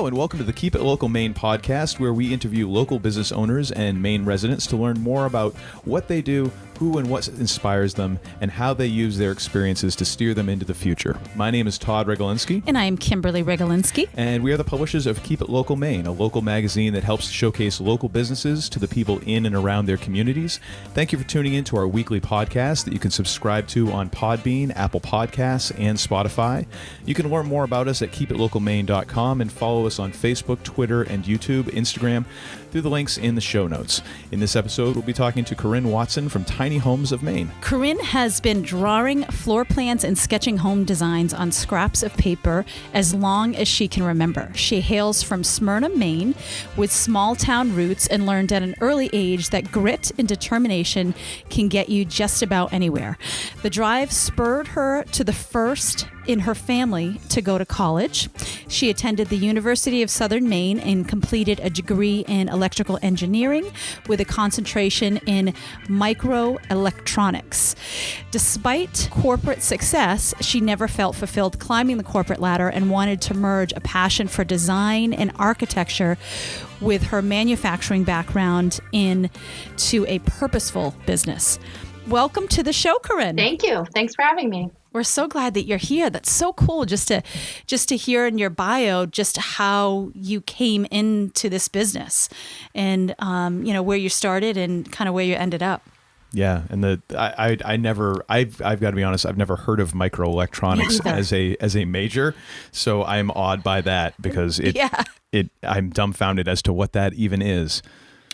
Hello and welcome to the Keep It Local Maine podcast, where we interview local business owners and Maine residents to learn more about what they do, who and what inspires them, and how they use their experiences to steer them into the future. My name is Todd Regalinski. And I am Kimberly Regalinski. And we are the publishers of Keep It Local Maine, a local magazine that helps showcase local businesses to the people in and around their communities. Thank you for tuning in to our weekly podcast that you can subscribe to on Podbean, Apple Podcasts, and Spotify. You can learn more about us at keepitlocalmaine.com and follow us on Facebook, Twitter, and YouTube, Instagram, through the links in the show notes. In this episode, we'll be talking to Corinne Watson from Tiny Homes of Maine. Corinne has been drawing floor plans and sketching home designs on scraps of paper as long as she can remember. She hails from Smyrna, Maine, with small town roots, and learned at an early age that grit and determination can get you just about anywhere. The drive spurred her to the first in her family to go to college. She attended the University of Southern Maine and completed a degree in electrical engineering with a concentration in microelectronics. Despite corporate success, she never felt fulfilled climbing the corporate ladder and wanted to merge a passion for design and architecture with her manufacturing background into a purposeful business. Welcome to the show, Corinne. Thank you. Thanks for having me. We're so glad that you're here. That's so cool just to hear in your bio just how you came into this business and where you started and kind of where you ended up. Yeah, and I've got to be honest, I've never heard of microelectronics as a major, so I'm awed by that because I'm dumbfounded as to what that even is.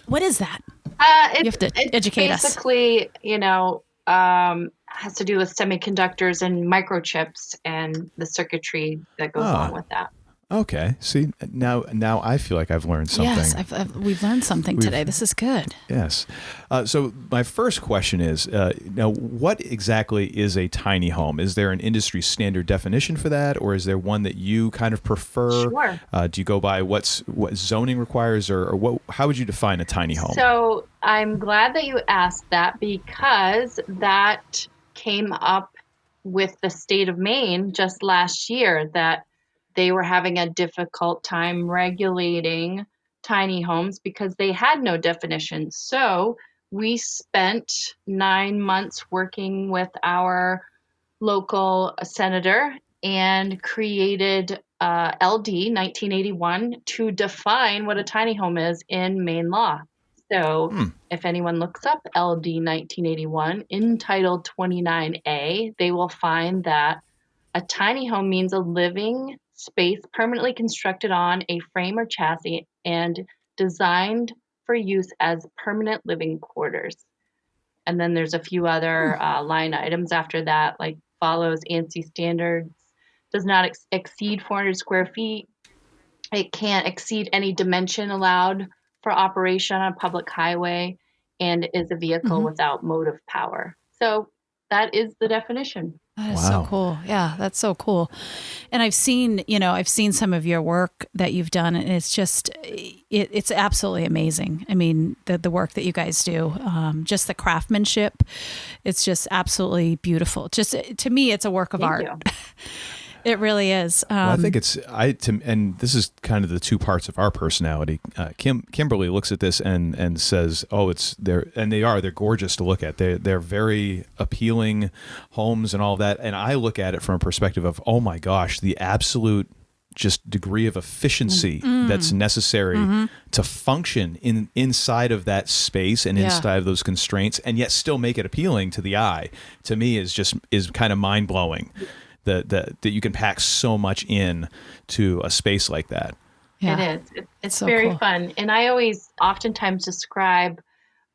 What is that? You have to educate us. Basically, has to do with semiconductors and microchips and the circuitry that goes on with that. Okay. See, now I feel like I've learned something. Yes, we've learned something today. This is good. Yes. So my first question is, now what exactly is a tiny home? Is there an industry standard definition for that, or is there one that you kind of prefer? Sure. Do you go by what zoning requires, or what? How would you define a tiny home? So I'm glad that you asked that, because that came up with the state of Maine just last year, that they were having a difficult time regulating tiny homes because they had no definition. So we spent 9 months working with our local senator and created LD 1981 to define what a tiny home is in Maine law. So if anyone looks up LD 1981 in Title 29A, they will find that a tiny home means a living space permanently constructed on a frame or chassis and designed for use as permanent living quarters. And then there's a few other line items after that, like follows ANSI standards, does not exceed 400 square feet. It can't exceed any dimension allowed for operation on a public highway, and is a vehicle without motive power. So that is the definition. That is so cool. Yeah, that's so cool. And I've seen some of your work that you've done, and it's just, it's absolutely amazing. I mean, the work that you guys do, just the craftsmanship, it's just absolutely beautiful. Just to me, it's a work of art. It really is. Well, I think and this is kind of the two parts of our personality. Kimberly looks at this and says, "Oh, they're gorgeous to look at. They're very appealing homes and all that." And I look at it from a perspective of, "Oh my gosh, the absolute just degree of efficiency that's necessary to function inside of that space and inside of those constraints, and yet still make it appealing to the eye." To me, is kind of mind blowing. That you can pack so much in to a space like that. Yeah. It is. It's so very fun. And I oftentimes describe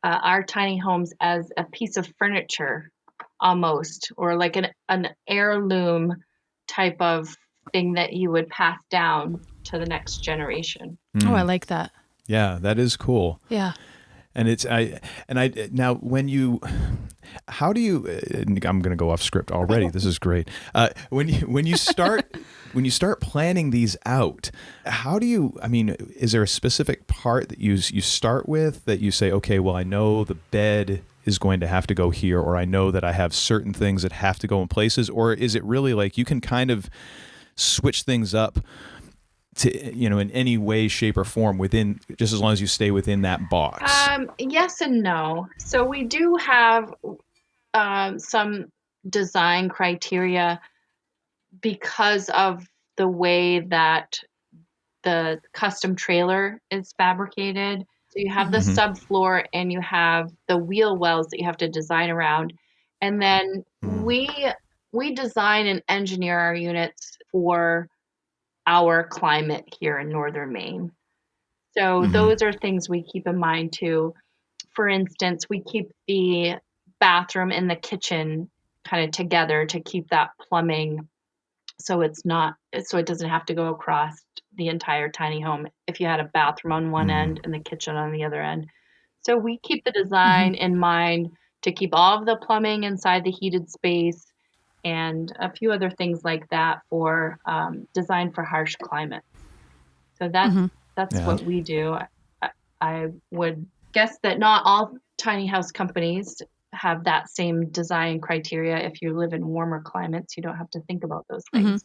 our tiny homes as a piece of furniture almost, or like an heirloom type of thing that you would pass down to the next generation. Oh, I like that. Yeah, that is cool. Yeah. And now when you, how do you, I'm going to go off script already. This is great. When you start planning these out, how do you, is there a specific part that you start with that you say, okay, well, I know the bed is going to have to go here, or I know that I have certain things that have to go in places, or is it really like you can kind of switch things up to, in any way, shape, or form within, just as long as you stay within that box? Yes and no. So we do have some design criteria because of the way that the custom trailer is fabricated. So you have the subfloor and you have the wheel wells that you have to design around. And then we design and engineer our units for our climate here in northern Maine. So those are things we keep in mind too. For instance, we keep the bathroom and the kitchen kind of together to keep that plumbing so it doesn't have to go across the entire tiny home if you had a bathroom on one end and the kitchen on the other end. So we keep the design in mind to keep all of the plumbing inside the heated space and a few other things like that for design for harsh climate. So that's what we do. I would guess that not all tiny house companies have that same design criteria. If you live in warmer climates, you don't have to think about those things.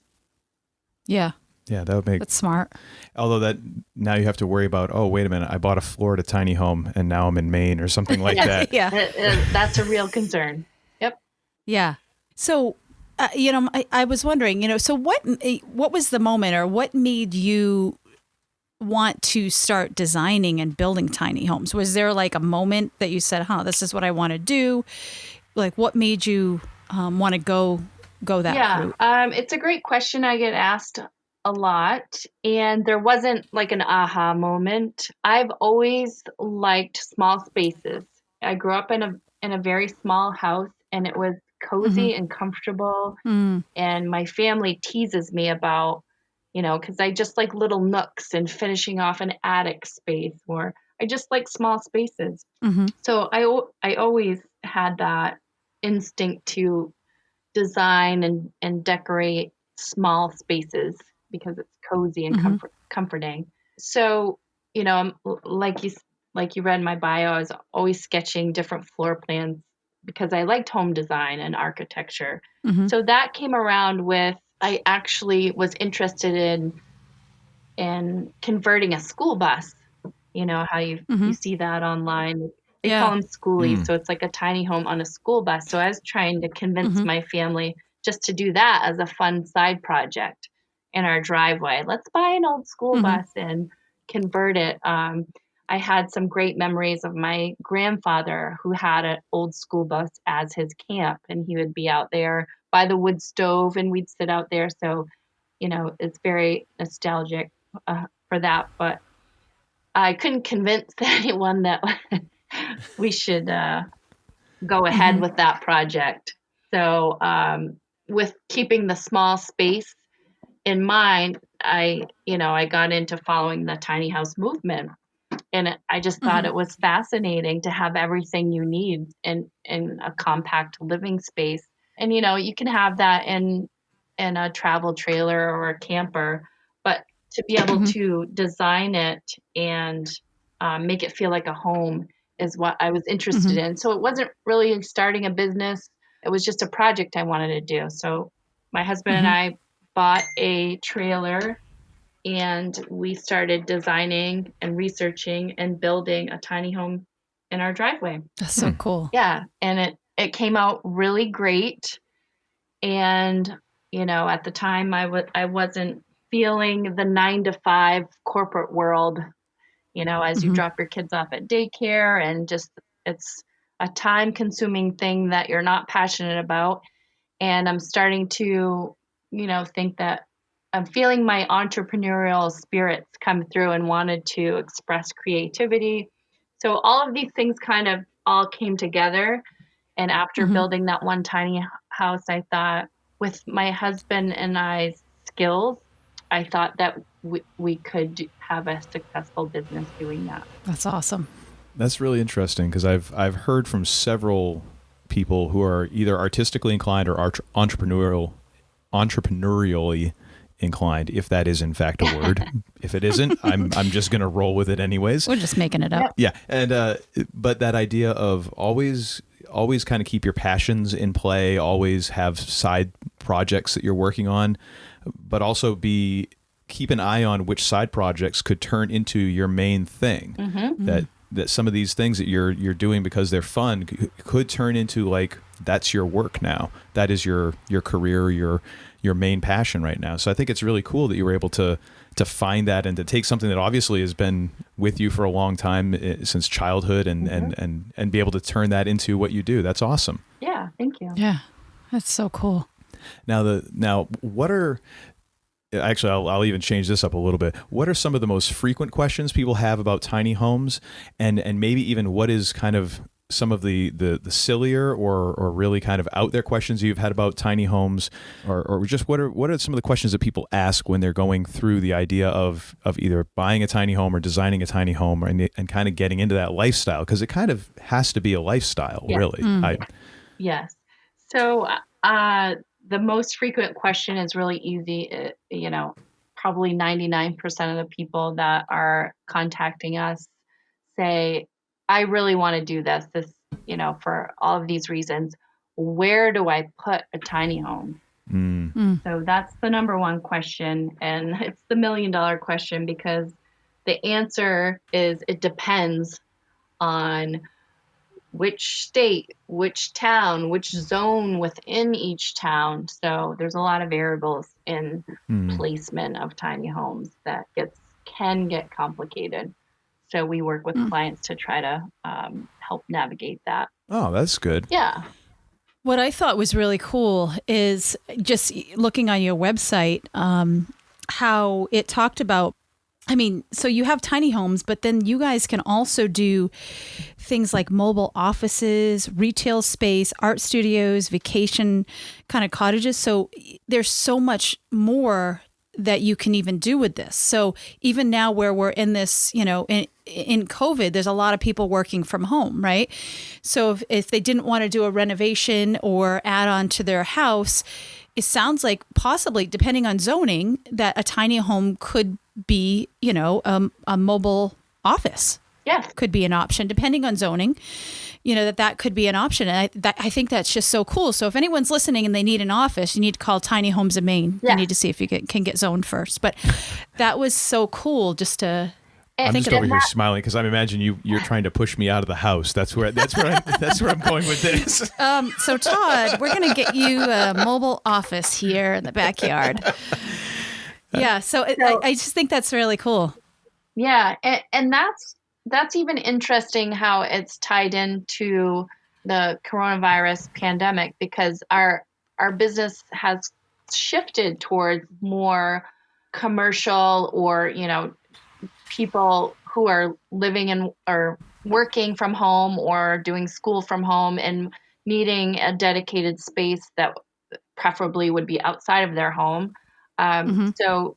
Yeah. Yeah, that would make... That's smart. Although that now you have to worry about, oh, wait a minute, I bought a Florida tiny home and now I'm in Maine or something like that. Yeah. That's a real concern. Yep. Yeah. So, I was wondering, so what was the moment, or what made you want to start designing and building tiny homes? Was there like a moment that you said, this is what I want to do? Like, what made you want to go that route? It's a great question. I get asked a lot, and there wasn't like an aha moment. I've always liked small spaces. I grew up in a very small house, and it was cozy and comfortable. And my family teases me about, because I just like little nooks and finishing off an attic space, or I just like small spaces. So I always had that instinct to design and decorate small spaces because it's cozy and comforting. So, like you read in my bio, I was always sketching different floor plans because I liked home design and architecture. So that came around with, I actually was interested in converting a school bus. You know how you see that online. They call them schoolies. So it's like a tiny home on a school bus. So I was trying to convince my family just to do that as a fun side project in our driveway. Let's buy an old school bus and convert it. I had some great memories of my grandfather who had an old school bus as his camp, and he would be out there by the wood stove and we'd sit out there. So, it's very nostalgic for that. But I couldn't convince anyone that we should go ahead with that project. So with keeping the small space in mind, I got into following the tiny house movement. And I just thought it was fascinating to have everything you need in a compact living space. And, you can have that in a travel trailer or a camper, but to be able to design it and make it feel like a home is what I was interested in. So it wasn't really starting a business. It was just a project I wanted to do. So my husband and I bought a trailer, and we started designing and researching and building a tiny home in our driveway. That's so cool. Yeah. And it came out really great. And, at the time I wasn't feeling the 9-to-5 corporate world, as you drop your kids off at daycare, and just, it's a time consuming thing that you're not passionate about. And I'm starting to, think that I'm feeling my entrepreneurial spirits come through and wanted to express creativity. So all of these things kind of all came together. And after building that one tiny house, I thought, with my husband and I's skills, I thought that we could have a successful business doing that. That's awesome. That's really interesting, because I've heard from several people who are either artistically inclined or entrepreneurially inclined, if that is in fact a word. If it isn't, I'm just going to roll with it anyways. We're just making it up. Yeah. And but that idea of always kind of keep your passions in play, always have side projects that you're working on, but also be keep an eye on which side projects could turn into your main thing. That some of these things that you're doing because they're fun could turn into like, that's your work now. That is your career, your main passion right now. So I think it's really cool that you were able to find that and to take something that obviously has been with you for a long time, since childhood, and be able to turn that into what you do. That's awesome. Yeah, thank you. Yeah, that's so cool. Now what are, actually, I'll even change this up a little bit. What are some of the most frequent questions people have about tiny homes, and maybe even what is kind of some of the sillier or really kind of out there questions you've had about tiny homes, or just what are some of the questions that people ask when they're going through the idea of either buying a tiny home or designing a tiny home, and kind of getting into that lifestyle, because it kind of has to be a lifestyle, really. Yes. So the most frequent question is really easy. Probably 99% of the people that are contacting us say, I really want to do this, for all of these reasons. Where do I put a tiny home? So that's the number one question. And it's the $1 million question, because the answer is it depends on which state, which town, which zone within each town. So there's a lot of variables in placement of tiny homes that can get complicated. So we work with clients to try to help navigate that. Oh, that's good. Yeah. What I thought was really cool is just looking on your website, how it talked about, so you have tiny homes, but then you guys can also do things like mobile offices, retail space, art studios, vacation kind of cottages. So there's so much more that you can even do with this. So even now where we're in this, in COVID, there's a lot of people working from home, right? So if they didn't want to do a renovation or add on to their house, it sounds like possibly, depending on zoning, that a tiny home could be, a mobile office. Yes. Could be an option, depending on zoning, that could be an option. And I think that's just so cool. So if anyone's listening and they need an office, you need to call Tiny Homes of Maine. Yeah. You need to see if you can get zoned first. But that was so cool just to I'm think just over here smiling because I imagine you're trying to push me out of the house. That's where I'm going with this. So Todd, we're going to get you a mobile office here in the backyard. Yeah. So I just think that's really cool. Yeah. And that's even interesting how it's tied into the coronavirus pandemic, because our business has shifted towards more commercial, or, people who are living in or working from home or doing school from home and needing a dedicated space that preferably would be outside of their home. So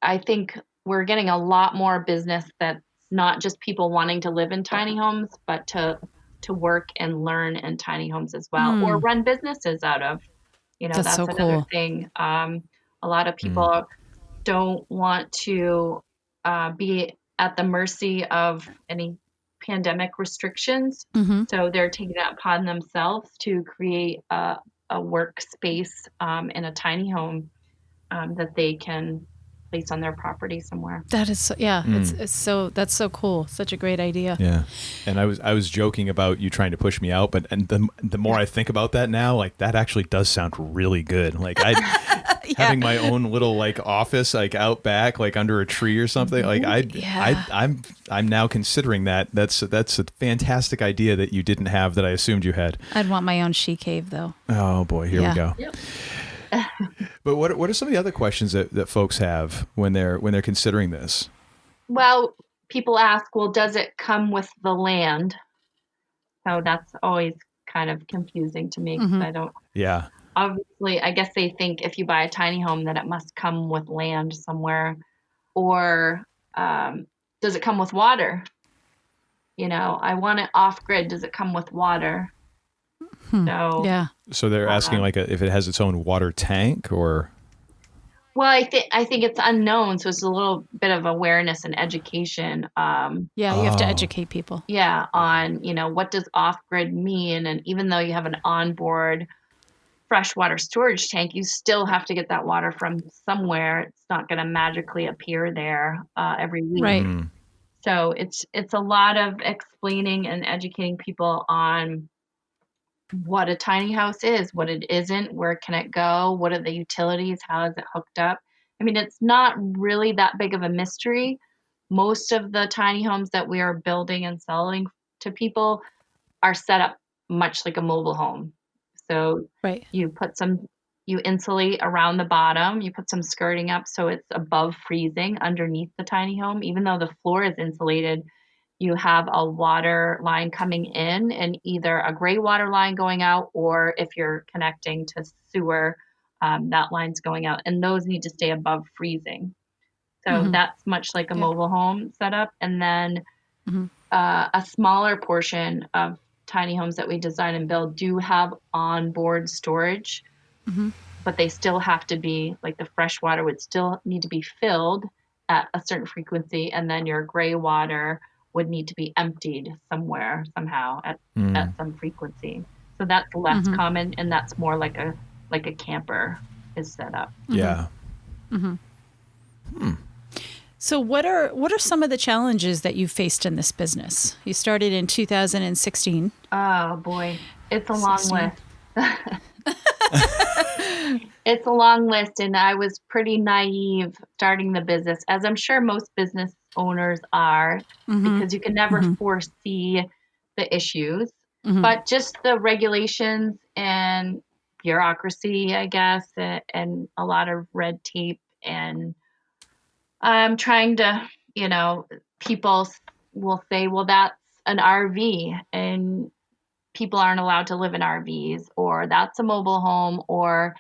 I think we're getting a lot more business that's not just people wanting to live in tiny homes, but to work and learn in tiny homes as well, or run businesses out of. That's so another cool. thing. A lot of people don't want to be at the mercy of any pandemic restrictions. So they're taking it upon themselves to create a workspace in a tiny home that they can place on their property somewhere. That is that's so cool. Such a great idea. Yeah. And I was joking about you trying to push me out, but the more I think about that now, like that actually does sound really good. Like having my own little like office like out back, like under a tree or something. Like I'm now considering that. That's a fantastic idea that you didn't have that I assumed you had. I'd want my own she cave though. Oh boy, here we go. Yep. But what are some of the other questions that folks have when they're considering this? Well, people ask, well, does it come with the land? So that's always kind of confusing to me, because I don't. Yeah. Obviously, I guess they think if you buy a tiny home that it must come with land somewhere, or does it come with water? I want it off grid. Does it come with water? So yeah. So they're asking like if it has its own water tank, or. Well, I think it's unknown, so it's a little bit of awareness and education. You have to educate people. Yeah, on what does off grid mean, and even though you have an onboard freshwater storage tank, you still have to get that water from somewhere. It's not going to magically appear there every week. Right. So it's a lot of explaining and educating people on what a tiny house is, what it isn't, where can it go, what are the utilities, how is it hooked up. I mean, it's not really that big of a mystery. Most of the tiny homes that we are building and selling to people are set up much like a mobile home. So Right. you insulate around the bottom, you put some skirting up so it's above freezing underneath the tiny home. Even though the floor is insulated, you have a water line coming in and either a gray water line going out, or if you're connecting to sewer, that line's going out, and those need to stay above freezing. So that's much like a mobile home setup. And then a smaller portion of tiny homes that we design and build do have onboard storage, but they still have to be, like, the fresh water would still need to be filled at a certain frequency, and then your gray water would need to be emptied somewhere, somehow, at some frequency. So that's less common, and that's more like a camper is set up. Yeah. So what are some of the challenges that you faced in this business? You started in 2016. Oh boy, it's a long list. It's a long list, and I was pretty naive starting the business, as I'm sure most business owners are, because you can never foresee the issues. But just the regulations and bureaucracy, I guess, and a lot of red tape, and I'm trying to, people will say, well, that's an RV, and people aren't allowed to live in RVs, or that's a mobile home, or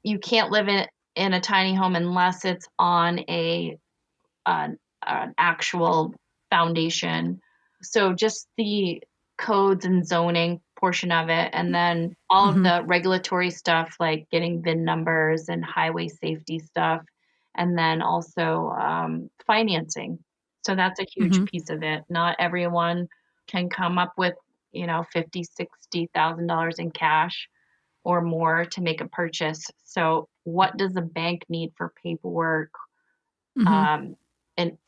you can't live in a tiny home unless it's on an actual foundation. So just the codes and zoning portion of it, and then all of the regulatory stuff like getting VIN numbers and highway safety stuff, and then also financing. So that's a huge piece of it. Not everyone can come up with $50,000-$60,000 in cash or more to make a purchase. So what does a bank need for paperwork and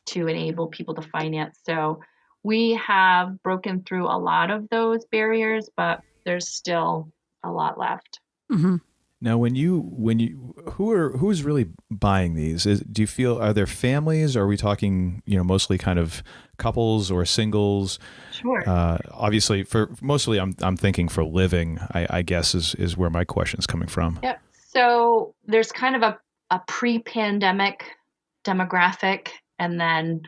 to enable people to finance? So we have broken through a lot of those barriers, but there's still a lot left. Now, who's really buying these? Do you feel, are there families? Are we talking, mostly kind of couples or singles? Sure. Obviously, mostly I'm thinking for living, I guess is where my question is coming from. Yep. So there's kind of a pre-pandemic demographic, and then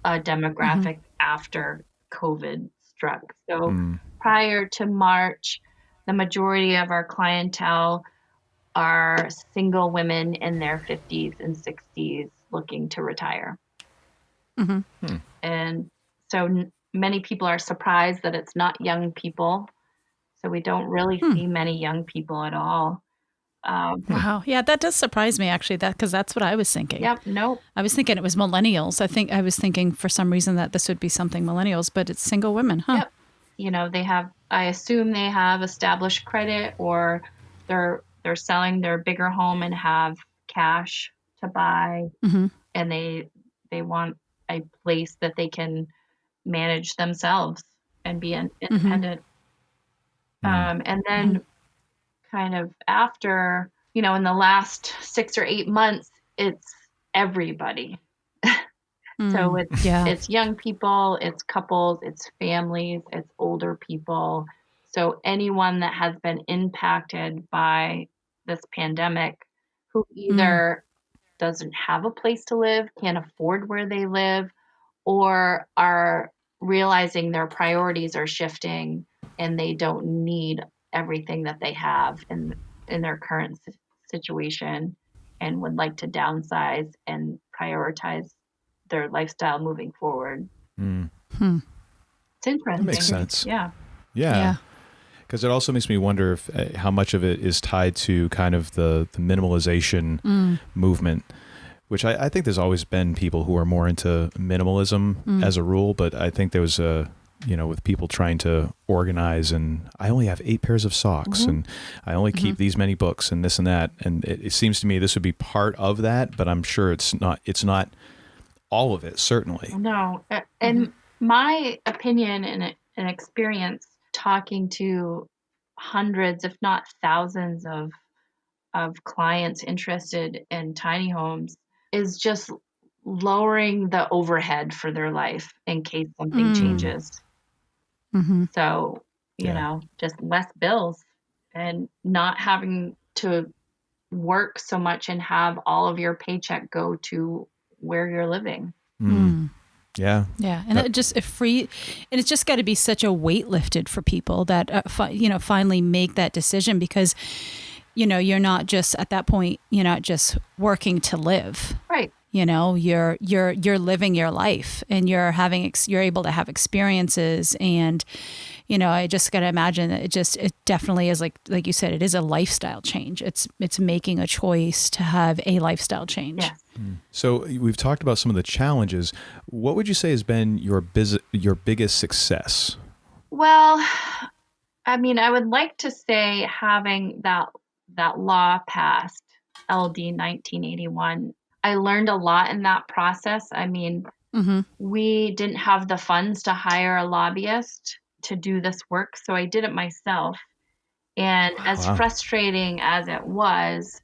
a demographic after COVID struck. So prior to March, the majority of our clientele are single women in their 50s and 60s looking to retire. And so many people are surprised that it's not young people. So we don't really see many young people at all. Wow. Yeah, that does surprise me, actually, because that's what I was thinking. Yep. Nope. I was thinking it was millennials. I was thinking for some reason that this would be something millennials, but it's single women, huh? Yep. I assume they have established credit, or they're selling their bigger home and have cash to buy, and they want a place that they can manage themselves and be independent. And then kind of after, in the last 6 or 8 months, it's everybody. So it's young people, it's couples, it's families, it's older people. So anyone that has been impacted by this pandemic, who either doesn't have a place to live, can't afford where they live, or are realizing their priorities are shifting and they don't need everything that they have in their current situation, and would like to downsize and prioritize their lifestyle moving forward. It's interesting. That makes sense. Yeah. Because it also makes me wonder if how much of it is tied to kind of the minimalization movement, which I think there's always been people who are more into minimalism as a rule, but I think there was with people trying to organize, and I only have 8 pairs of socks, Mm-hmm. and I only keep these many books, and this and that. And it seems to me this would be part of that, but I'm sure it's not all of it, certainly. No, and my opinion and experience talking to hundreds, if not thousands of clients interested in tiny homes is just lowering the overhead for their life in case something changes. Mm-hmm. So, Yeah. just less bills and not having to work so much and have all of your paycheck go to where you're living. Yeah. Yeah, and it's just got to be such a weight lifted for people that finally make that decision, because you're not just at that point, you're not just working to live. Right. You're living your life, and you're able to have experiences, and I just got to imagine that it definitely is like you said, it is a lifestyle change. It's making a choice to have a lifestyle change. Yes. So we've talked about some of the challenges. What would you say has been your biggest success? Well, I mean, I would like to say having that law passed, LD 1981. I learned a lot in that process. I mean, we didn't have the funds to hire a lobbyist to do this work, so I did it myself. And as frustrating as it was,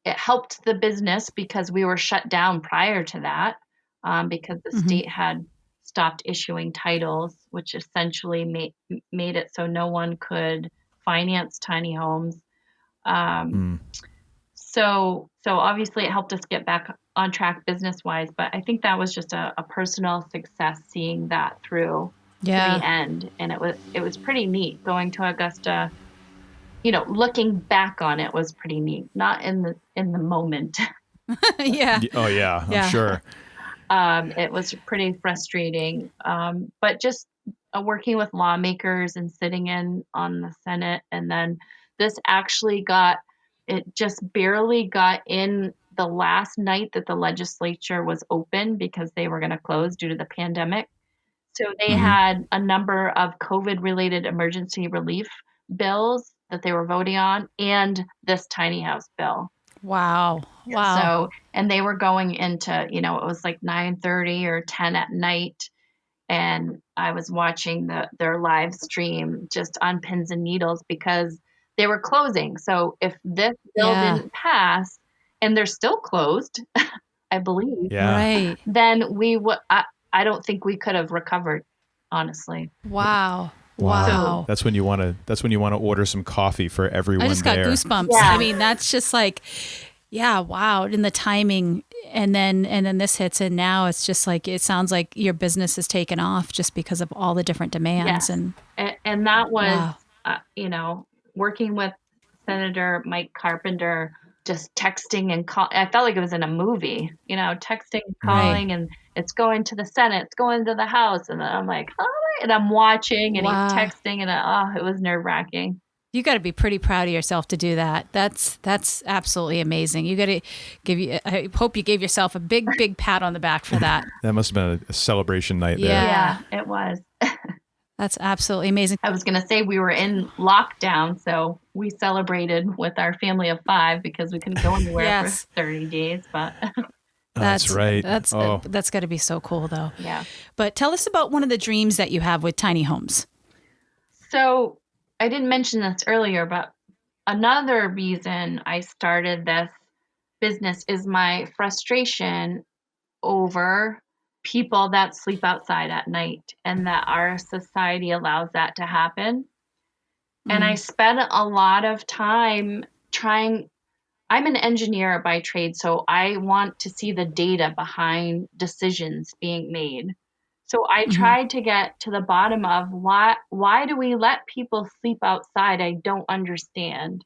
it helped the business because we were shut down prior to that, because the state had stopped issuing titles, which essentially made it so no one could finance tiny homes. So obviously it helped us get back on track business-wise, but I think that was just a personal success, seeing that through to the end. And it was pretty neat going to Augusta. Looking back on it was pretty neat, not in the moment. Yeah. Oh yeah, I'm sure. It was pretty frustrating, but just working with lawmakers and sitting in on the Senate, and then this actually just barely got in the last night that the legislature was open, because they were going to close due to the pandemic. So they had a number of COVID-related emergency relief bills that they were voting on, and this tiny house bill. Wow. So, and they were going into, it was like 9:30 or 10 at night. And I was watching their live stream just on pins and needles, because they were closing. So if this bill didn't pass, and they're still closed, I believe, Right. then we would, I don't think we could have recovered, honestly. Wow. That's when you want to order some coffee for everyone. I just got goosebumps. Yeah. I mean, that's just like, yeah, wow. And the timing, and then this hits, and now it's just like, it sounds like your business is taken off just because of all the different demands. Yes. And that was, working with Senator Mike Carpenter, just texting and call. I felt like it was in a movie, texting, calling, and it's going to the Senate, it's going to the House. And then I'm like, and I'm watching, and he's texting, and it was nerve wracking. You got to be pretty proud of yourself to do that. That's absolutely amazing. You got to I hope you gave yourself a big pat on the back for that. That must have been a celebration night there. Yeah, it was. That's absolutely amazing. I was going to say we were in lockdown, so we celebrated with our family of 5 because we couldn't go anywhere for 30 days. But that's right. That's got to be so cool, though. Yeah. But tell us about one of the dreams that you have with tiny homes. So I didn't mention this earlier, but another reason I started this business is my frustration over people that sleep outside at night, and that our society allows that to happen. And I spent a lot of time I'm an engineer by trade, so I want to see the data behind decisions being made. So I tried to get to the bottom of why do we let people sleep outside? I don't understand.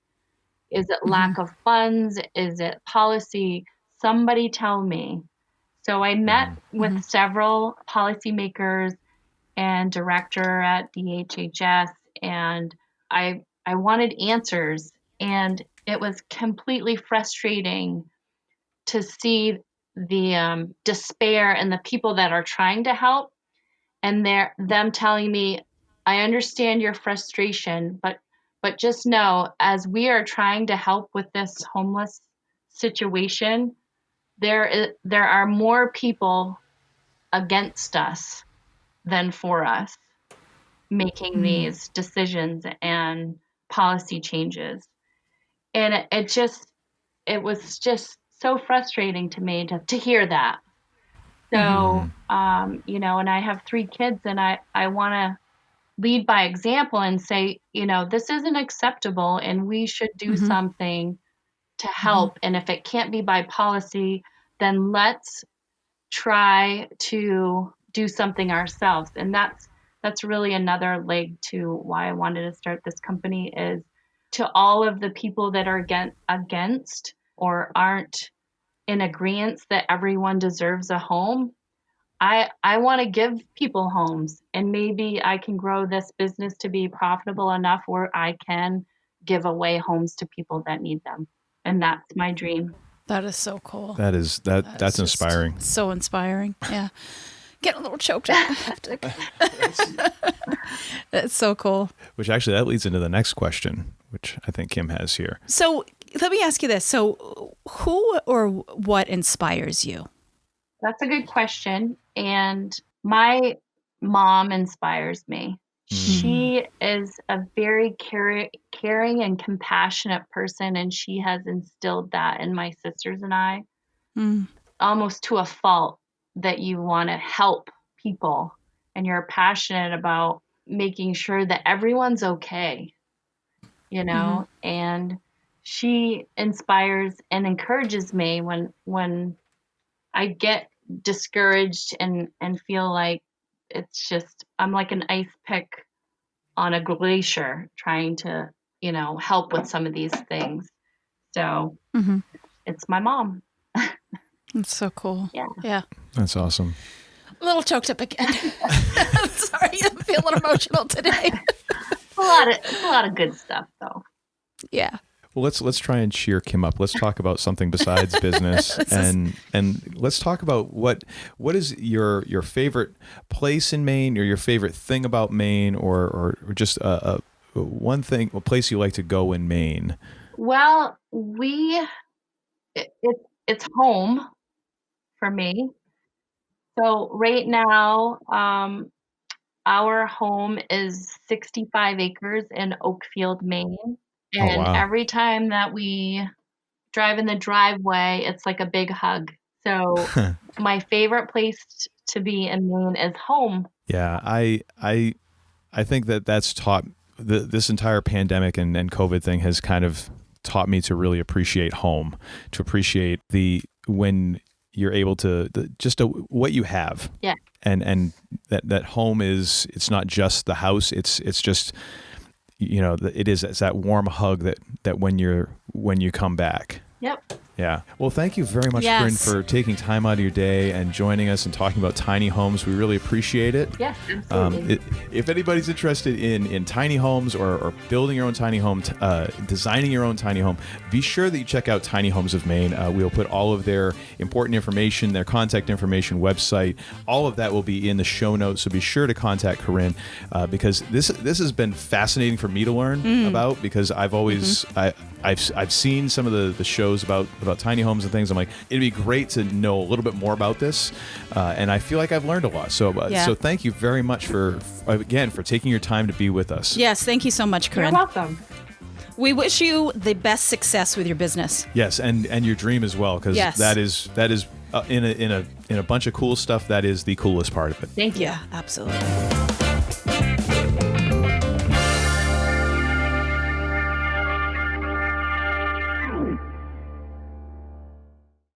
Is it lack of funds? Is it policy? Somebody tell me. So I met with several policymakers and director at DHHS, and I wanted answers, and it was completely frustrating to see the despair and the people that are trying to help, and them telling me, I understand your frustration, but just know, as we are trying to help with this homeless situation, there are more people against us than for us making these decisions and policy changes. And it was just so frustrating to me to hear that. So, and I have 3 kids, and I want to lead by example and say, this isn't acceptable, and we should do something to help. And if it can't be by policy, then let's try to do something ourselves. And that's really another leg to why I wanted to start this company, is to all of the people that are against or aren't in agreement that everyone deserves a home. I want to give people homes, and maybe I can grow this business to be profitable enough where I can give away homes to people that need them. And that's my dream. That is so cool. That's inspiring. So inspiring. Yeah. Getting a little choked up. That's so cool. Which actually, that leads into the next question, which I think Kim has here. So let me ask you this. So who or what inspires you? That's a good question. And my mom inspires me. She is a very caring and compassionate person, and she has instilled that in my sisters and I, almost to a fault, that you want to help people and you're passionate about making sure that everyone's okay, and she inspires and encourages me when I get discouraged and feel like it's just, I'm like an ice pick on a glacier trying to, help with some of these things. So it's my mom. That's so cool. Yeah. That's awesome. A little choked up again. Sorry, I'm feeling emotional today. a lot of good stuff though. Yeah. Well, let's try and cheer Kim up. Let's talk about something besides business, and let's talk about what is your favorite place in Maine, or your favorite thing about Maine, or just a place you like to go in Maine. Well, it's home for me. So right now, our home is 65 acres in Oakfield, Maine. And every time that we drive in the driveway, it's like a big hug. So my favorite place to be in Maine is home. Yeah, I think that's taught this entire pandemic and COVID thing has kind of taught me to really appreciate home, to appreciate when you're able to what you have. Yeah. And that home it's not just the house. It's just, it's that warm hug that when you come back. Yep. Yeah. Well, thank you very much, Corinne, for taking time out of your day and joining us and talking about tiny homes. We really appreciate it. Yes, absolutely. If anybody's interested in tiny homes or building your own tiny home, designing your own tiny home, be sure that you check out Tiny Homes of Maine. We'll put all of their important information, their contact information, website, all of that will be in the show notes. So be sure to contact Corinne because this has been fascinating for me to learn about, because I've always I've seen some of the shows about tiny homes and things. I'm like, it'd be great to know a little bit more about this, and I feel like I've learned a lot. So thank you very much for taking your time to be with us. Yes, thank you so much, Corinne. You're welcome. We wish you the best success with your business. Yes, and your dream as well, because that is in a bunch of cool stuff. That is the coolest part of it. Thank you. Yeah, absolutely.